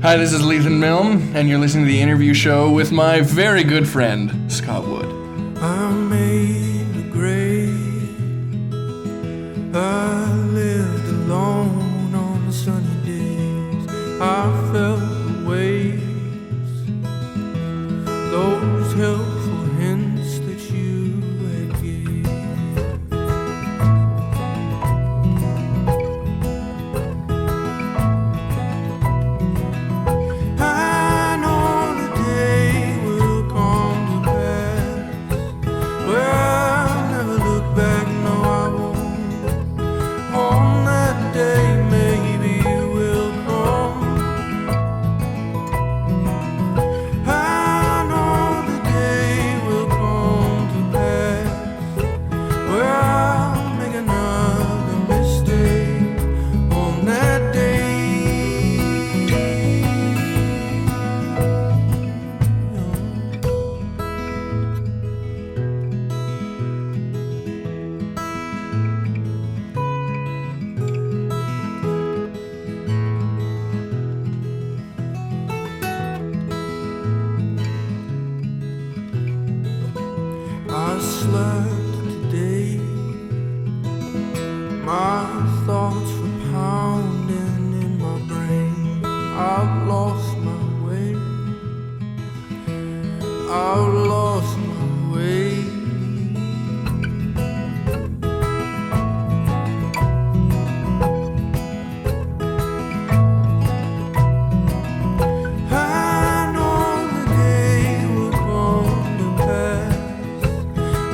Hi, this is Leathan Milne, and you're listening to the interview show with my very good friend, Scott Wood. I made a grave. I lived alone on the sunny days. I felt the waves, those helpful hints that you had gave. I know the day will come to pass where I'll never look back, no I won't. On that day maybe it will come. I know the day will come to pass where I'll make another mistake on that day. I slept today. My thoughts were pounding in my brain. I've lost my way. I've lost my way. I know the day will come to pass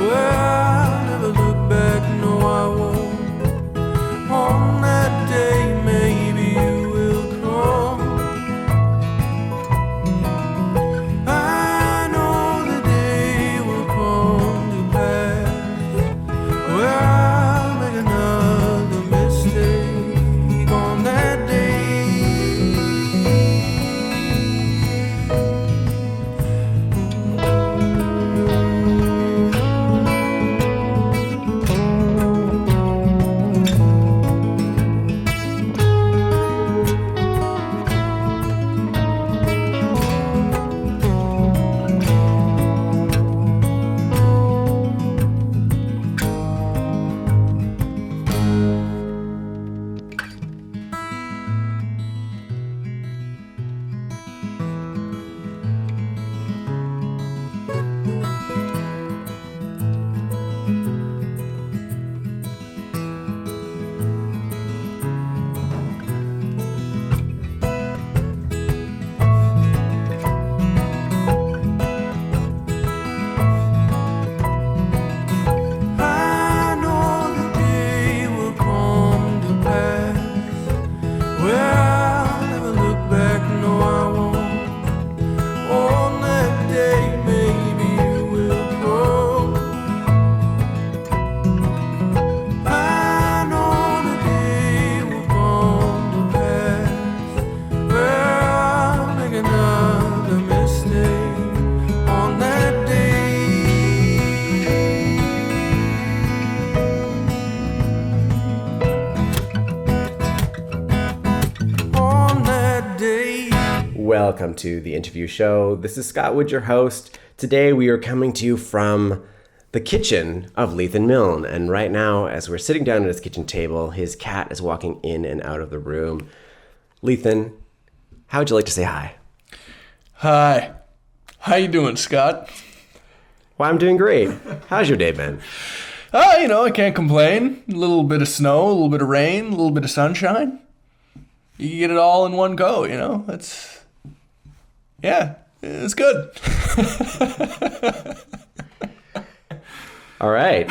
where I'll never look back, no I won't. On that day maybe you will come. I know the day will come to pass where I'll make another mistake on that day. I know the day will come to pass where I'll never look back, no I won't. On that day maybe it will come. I know the day will come to pass where I'll make another mistake on that day. On that day. Welcome to the interview show. This is Scott Wood, your host. Today we are coming to you from the kitchen of Leathan Milne. And right now, as we're sitting down at his kitchen table, his cat is walking in and out of the room. Leathan, how would you like to say hi? Hi. How you doing, Scott? Well, I'm doing great. How's your day been? I can't complain. A little bit of snow, a little bit of rain, a little bit of sunshine. You can get it all in one go, it's good. All right.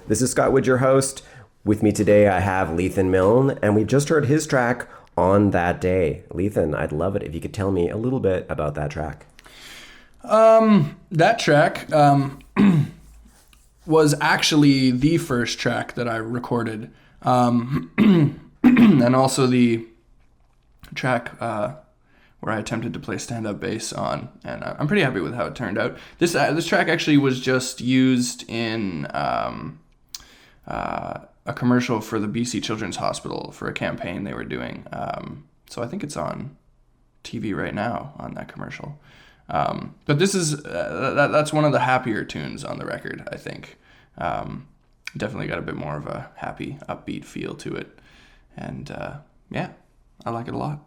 This is Scott Wood, your host. With me today, I have Leathan Milne, and we just heard his track, On That Day. Leathan, I'd love it if you could tell me a little bit about that track. That track was actually the first track that I recorded. And also the track where I attempted to play stand-up bass on, and I'm pretty happy with how it turned out. This track actually was just used in a commercial for the BC Children's Hospital for a campaign they were doing. So I think it's on TV right now on that commercial. But this is that's one of the happier tunes on the record, I think. Definitely got a bit more of a happy, upbeat feel to it. And yeah, I like it a lot.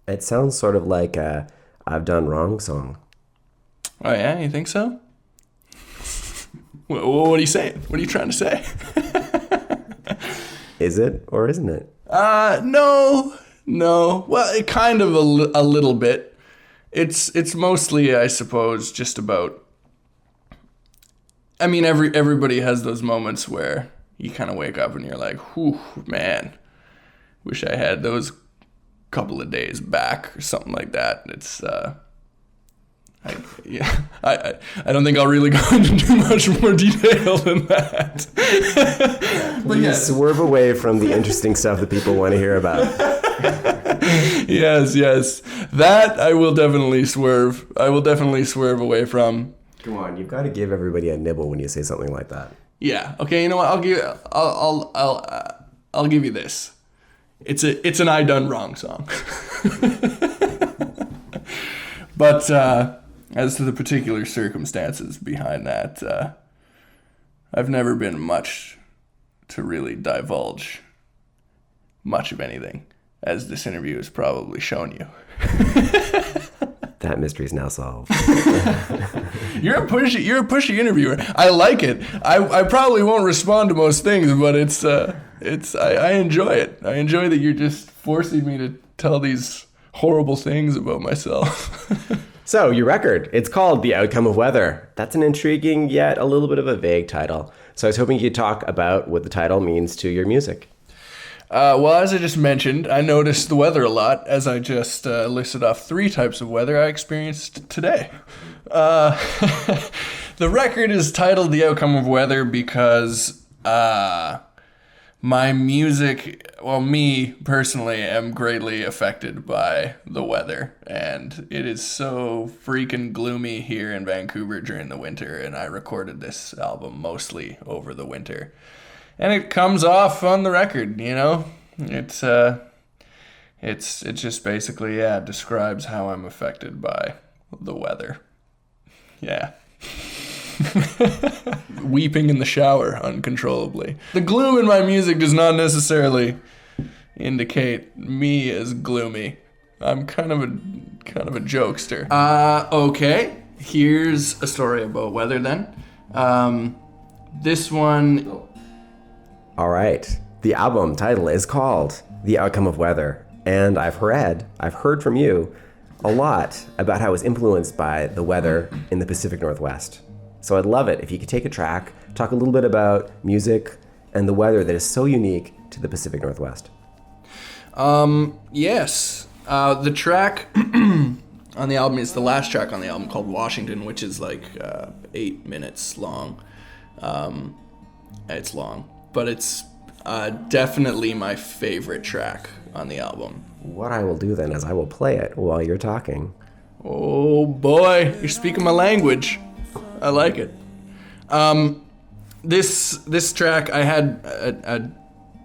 It sounds sort of like a I've Done Wrong song. Oh yeah, you think so? What are you saying? What are you trying to say? Is it or isn't it? No. Well, it kind of a little bit. It's mostly, I suppose, just about. I mean, everybody has those moments where you kind of wake up and you're like, "Whew, man, wish I had those couple of days back," or something like that. It's I don't think I'll really go into too much more detail than that. But You swerve away from the interesting stuff that people want to hear about. Yes. That I will definitely swerve. I will definitely swerve away from. Come on, you've got to give everybody a nibble when you say something like that. Yeah. Okay. You know what? I'll give you this. It's an I Done Wrong song. But as to the particular circumstances behind that, I've never been much to really divulge much of anything, as this interview has probably shown you. That mystery's now solved. You're a pushy interviewer. I like it. I probably won't respond to most things, but I enjoy it. I enjoy that you're just forcing me to tell these horrible things about myself. So, your record, it's called The Outcome of Weather. That's an intriguing yet a little bit of a vague title. So I was hoping you could talk about what the title means to your music. Well, as I just mentioned, I noticed the weather a lot, as I just listed off 3 types of weather I experienced today. The record is titled The Outcome of Weather because my music, well, me personally, am greatly affected by the weather. And it is so freaking gloomy here in Vancouver during the winter, and I recorded this album mostly over the winter. And it comes off on the record, you know? It's just basically, describes how I'm affected by the weather. Yeah. Weeping in the shower uncontrollably. The gloom in my music does not necessarily indicate me as gloomy. I'm kind of a jokester. Okay. Here's a story about weather then. This one... All right. The album title is called The Outcome of Weather. And I've heard from you a lot about how it was influenced by the weather in the Pacific Northwest. So I'd love it if you could take a track, talk a little bit about music and the weather that is so unique to the Pacific Northwest. Yes. The track on the album is the last track on the album, called Washington, which is like 8 minutes long. It's long, but it's definitely my favorite track on the album. What I will do then is I will play it while you're talking. Oh boy, you're speaking my language. I like it. This track, I had a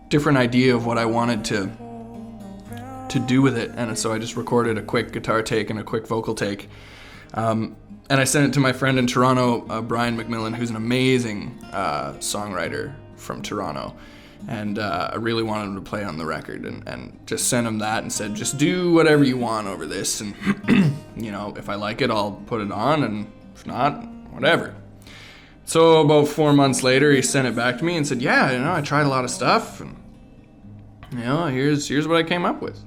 different idea of what I wanted to do with it, and so I just recorded a quick guitar take and a quick vocal take, and I sent it to my friend in Toronto, Brian McMillan, who's an amazing songwriter from Toronto, and I really wanted him to play on the record, and just sent him that and said, just do whatever you want over this, and you know, if I like it, I'll put it on, and if not, whatever. So about 4 months later, he sent it back to me and said, yeah, you know, I tried a lot of stuff, and you know, here's what I came up with.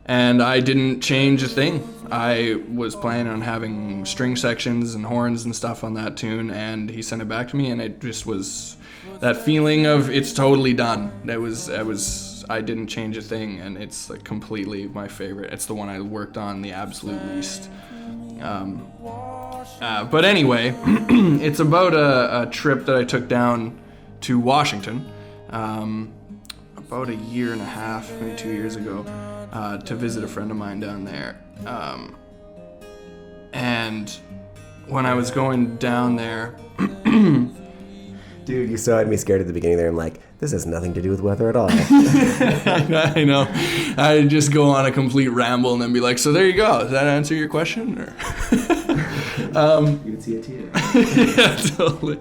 And I didn't change a thing. I was planning on having string sections and horns and stuff on that tune, and he sent it back to me, and it just was that feeling of it's totally done. I didn't change a thing, and it's like completely my favorite. It's the one I worked on the absolute least. But anyway, it's about a trip that I took down to Washington about 1.5 years, maybe 2 years ago, to visit a friend of mine down there. And when I was going down there, Dude, you so had me scared at the beginning there. I'm like, this has nothing to do with weather at all. I know. I just go on a complete ramble and then be like, so there you go. Does that answer your question? Or You can see it too. yeah, totally.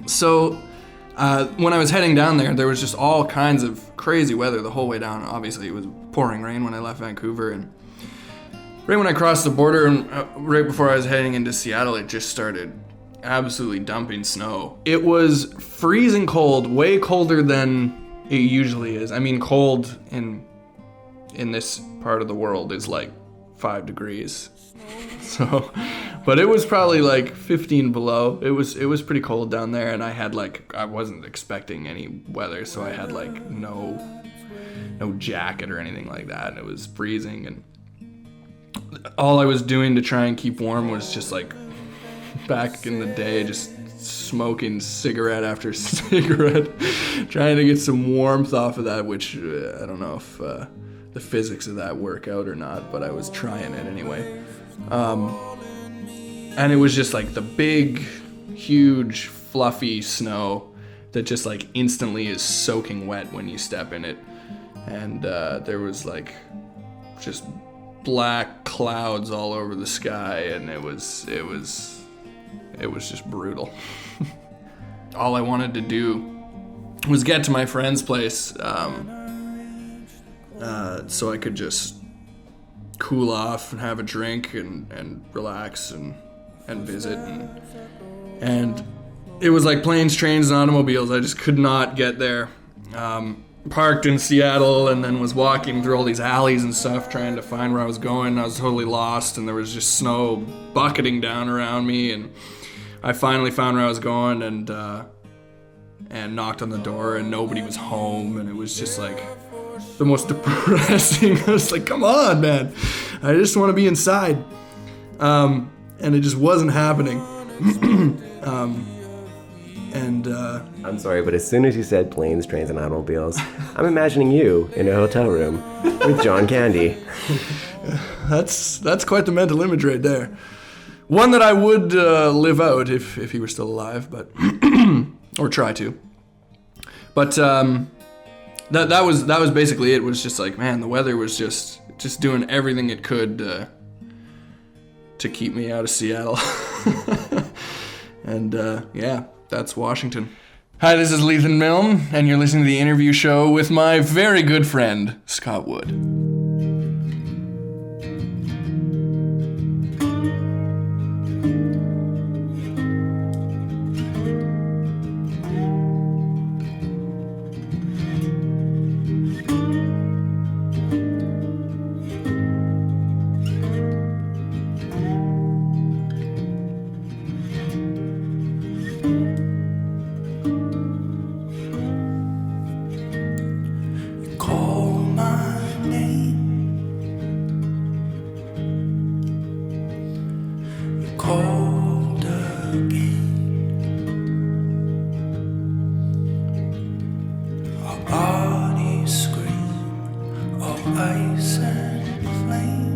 So when I was heading down there was just all kinds of crazy weather the whole way down. Obviously, it was pouring rain when I left Vancouver, and right when I crossed the border and right before I was heading into Seattle, it just started absolutely dumping snow. It was freezing cold, way colder than it usually is. I mean, cold in this part of the world is like 5 degrees. So, but it was probably like 15 below. It was pretty cold down there, and I wasn't expecting any weather, so I had like no jacket or anything like that, and it was freezing, and all I was doing to try and keep warm was just like back in the day, just smoking cigarette after cigarette, trying to get some warmth off of that, which I don't know if the physics of that work out or not, but I was trying it anyway. And it was just like the big, huge, fluffy snow that just like instantly is soaking wet when you step in it. And there was like just black clouds all over the sky, and it was just brutal. All I wanted to do was get to my friend's place so I could just cool off and have a drink and relax and visit, and it was like planes, trains, and automobiles. I just could not get there. Parked in Seattle and then was walking through all these alleys and stuff trying to find where I was going. I was totally lost, and there was just snow bucketing down around me, and I finally found where I was going and knocked on the door, and nobody was home, and it was just like the most depressing. I was like, come on, man, I just want to be inside, and it just wasn't happening. I'm sorry, but as soon as you said planes, trains, and automobiles, I'm imagining you in a hotel room with John Candy. That's quite the mental image right there. One that I would live out if he were still alive, but or try to. But that was basically it. It was just like, man, the weather was just doing everything it could to keep me out of Seattle. And yeah, that's Washington. Hi, this is Leathan Milne, and you're listening to the interview show with my very good friend, Scott Wood. Call my name. You called again. Our bodies scream of ice and flame.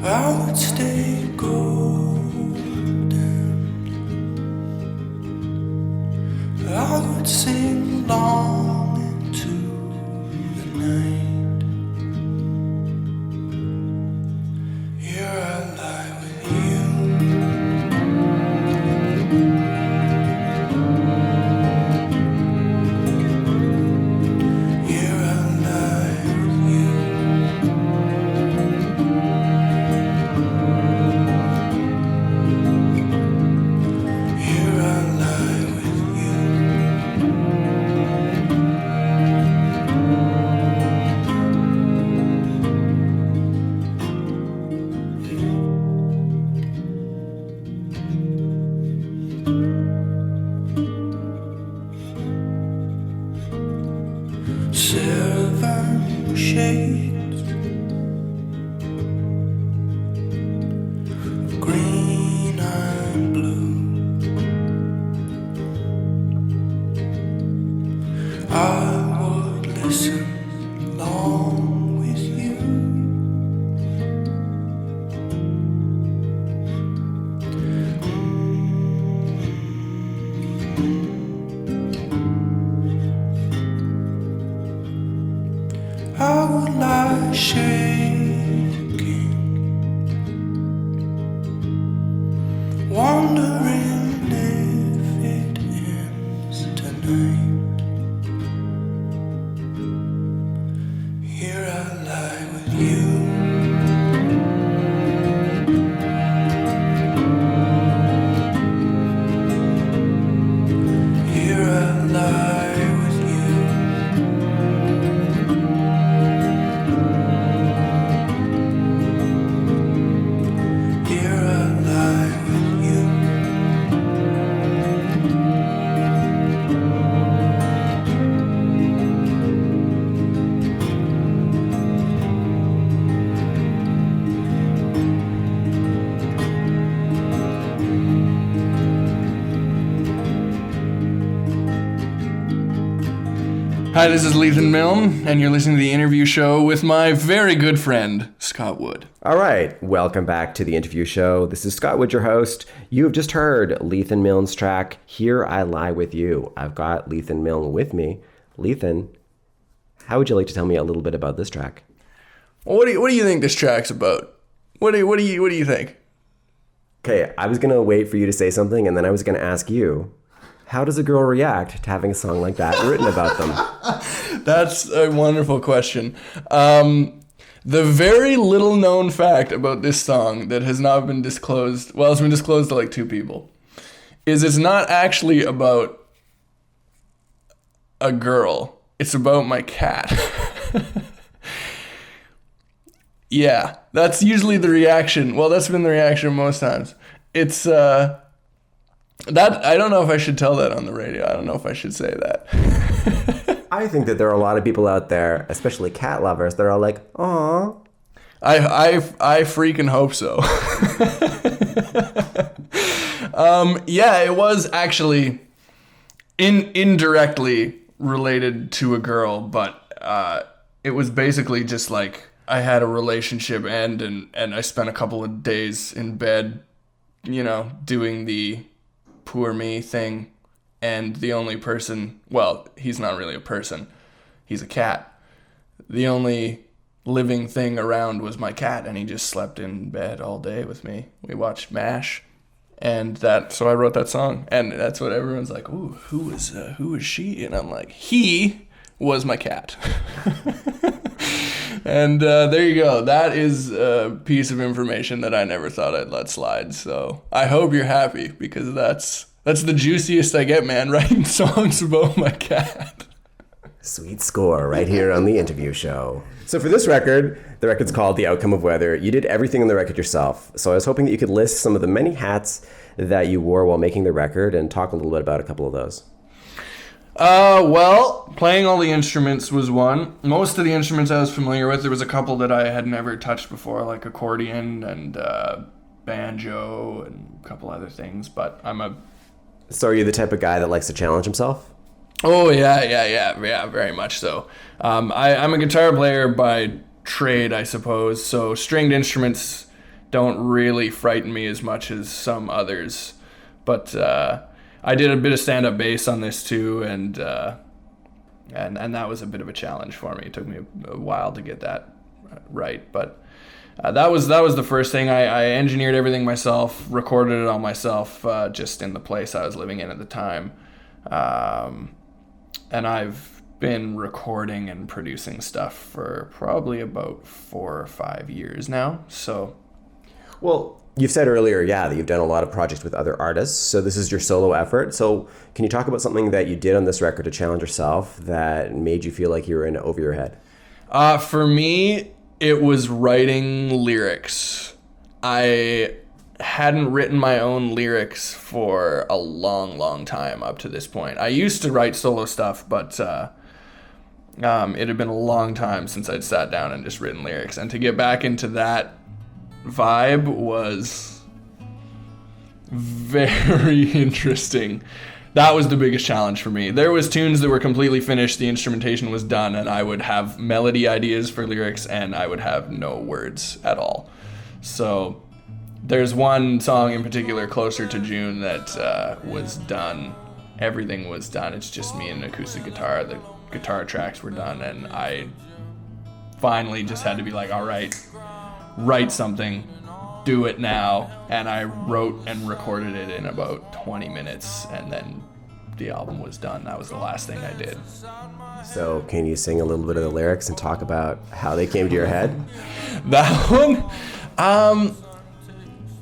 I would stay golden. I would sing long into the night. Here I lie with you. Here I lie with you. Here I lie with you. Silver shades I would lie shaking, wondering if it ends tonight. Here I lie with you. Here I lie with you. Here I lie with you. Hi, this is Leathan Milne, and you're listening to the interview show with my very good friend, Scott Wood. All right, welcome back to the interview show. This is Scott Wood, your host. You have just heard Leathan Milne's track, Here I Lie With You. I've got Leathan Milne with me. Leathan, how would you like to tell me a little bit about this track? Well, what do you think this track's about? What do you think? Okay, I was going to wait for you to say something, and then I was going to ask you, how does a girl react to having a song like that written about them? That's a wonderful question. The very little known fact about this song that has not been disclosed, well, it's been disclosed to like 2 people, is it's not actually about a girl. It's about my cat. Yeah, that's usually the reaction. Well, that's been the reaction most times. It's, that I don't know if I should tell that on the radio. I don't know if I should say that. I think that there are a lot of people out there, especially cat lovers, that are like, "Aw." I freaking hope so. Yeah, it was actually indirectly related to a girl, but it was basically just like I had a relationship end, and I spent a couple of days in bed, you know, doing the poor me thing, and the only person, well, he's not really a person, he's a cat. The only living thing around was my cat, and he just slept in bed all day with me. We watched MASH, and so I wrote that song, and that's what everyone's like, ooh, who is she? And I'm like, he was my cat. And there you go. That is a piece of information that I never thought I'd let slide. So I hope you're happy, because that's the juiciest I get, man, writing songs about my cat. Sweet score right here on the interview show. So for this record, the record's called The Outcome of Weather. You did everything on the record yourself. So I was hoping that you could list some of the many hats that you wore while making the record and talk a little bit about a couple of those. Well, playing all the instruments was one. Most of the instruments I was familiar with. There was a couple that I had never touched before, like accordion and banjo and a couple other things. But So are you the type of guy that likes to challenge himself? Oh, yeah, very much so. I'm a guitar player by trade, I suppose, so stringed instruments don't really frighten me as much as some others. But I did a bit of stand-up bass on this too, and that was a bit of a challenge for me. It took me a while to get that right, but that was the first thing. I engineered everything myself, recorded it all myself, just in the place I was living in at the time, and I've been recording and producing stuff for probably about 4 or 5 years now. So, well, you've said earlier, that you've done a lot of projects with other artists, so this is your solo effort. So can you talk about something that you did on this record to challenge yourself that made you feel like you were in over your head? For me, it was writing lyrics. I hadn't written my own lyrics for a long time up to this point. I used to write solo stuff, but it had been a long time since I'd sat down and just written lyrics. And to get back into that vibe was very interesting. That was the biggest challenge for me. There was tunes that were completely finished, the instrumentation was done, and I would have melody ideas for lyrics, and I would have no words at all. So there's one song in particular, Closer to June, that was done. Everything was done. It's just me and an acoustic guitar. The guitar tracks were done, and I finally just had to be like, all right, write something, do it now. And I wrote and recorded it in about 20 minutes, and then the album was done. That was the last thing I did. So can you sing a little bit of the lyrics and talk about how they came to your head? That one,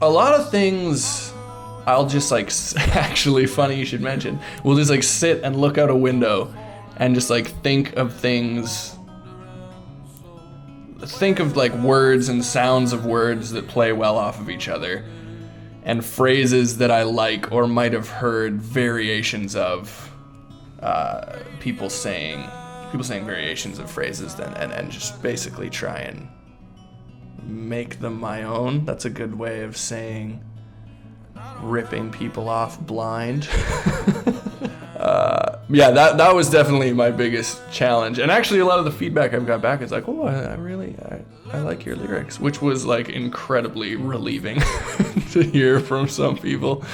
a lot of things I'll just like, actually funny you should mention, we'll just like sit and look out a window and just like think of things, think of like words and sounds of words that play well off of each other, and phrases that I like or might have heard variations of, people saying variations of phrases, and just basically try and make them my own. That's a good way of saying ripping people off blind. Yeah, that was definitely my biggest challenge. And actually a lot of the feedback I've got back is like, oh, I like your lyrics, which was like incredibly relieving to hear from some people.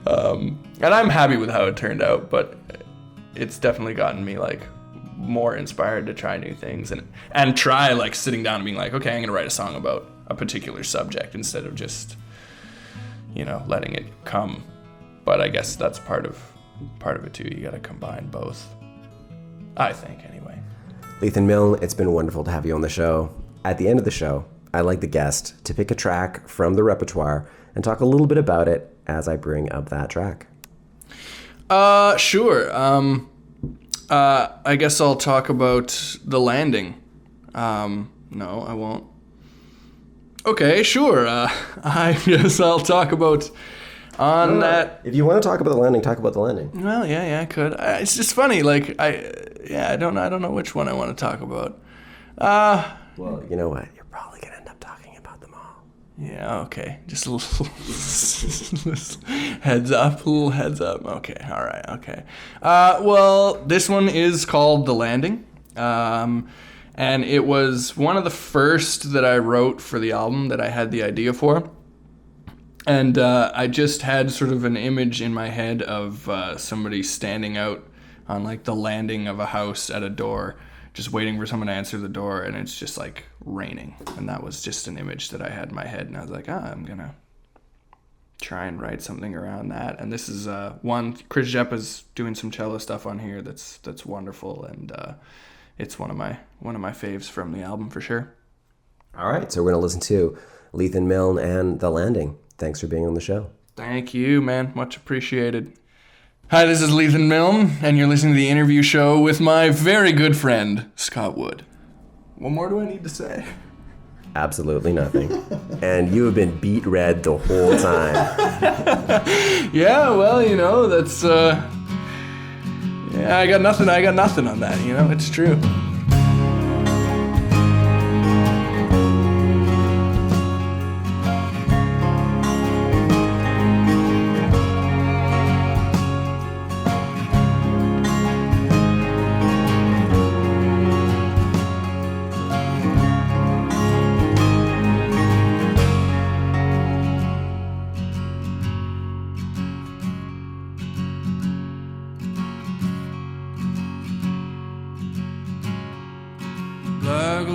And I'm happy with how it turned out, but it's definitely gotten me like more inspired to try new things and try like sitting down and being like, okay, I'm gonna write a song about a particular subject instead of just, letting it come. But I guess that's part of it too. You gotta combine both, I think, anyway. Leathan Milne, it's been wonderful to have you on the show. At the end of the show, I like the guest to pick a track from the repertoire and talk a little bit about it as I bring up that track. Sure. I guess I'll talk about The Landing. No, I won't. Okay, sure. I guess I'll talk about that. If you want to talk about The Landing, talk about The Landing. Well, yeah, I could. It's just funny. Like, I don't know which one I want to talk about. Well, you know what? You're probably gonna end up talking about them all. Yeah. Okay. Just a little heads up. Okay. All right. Okay. Well, this one is called The Landing. And it was one of the first that I wrote for the album that I had the idea for. And I just had sort of an image in my head of somebody standing out on like the landing of a house at a door, just waiting for someone to answer the door, and it's just like raining. And that was just an image that I had in my head, and I was like, I'm gonna try and write something around that. And this is one, Chris Jeppa's doing some cello stuff on here that's wonderful, and it's one of my faves from the album for sure. All right, so we're gonna listen to Leathan Milne and The Landing. Thanks for being on the show. Thank you, man. Much appreciated. Hi, this is Leathan Milne, and you're listening to the interview show with my very good friend, Scott Wood. What more do I need to say? Absolutely nothing. And you have been beat red the whole time. Yeah, well, that's, yeah, I got nothing on that, it's true. Black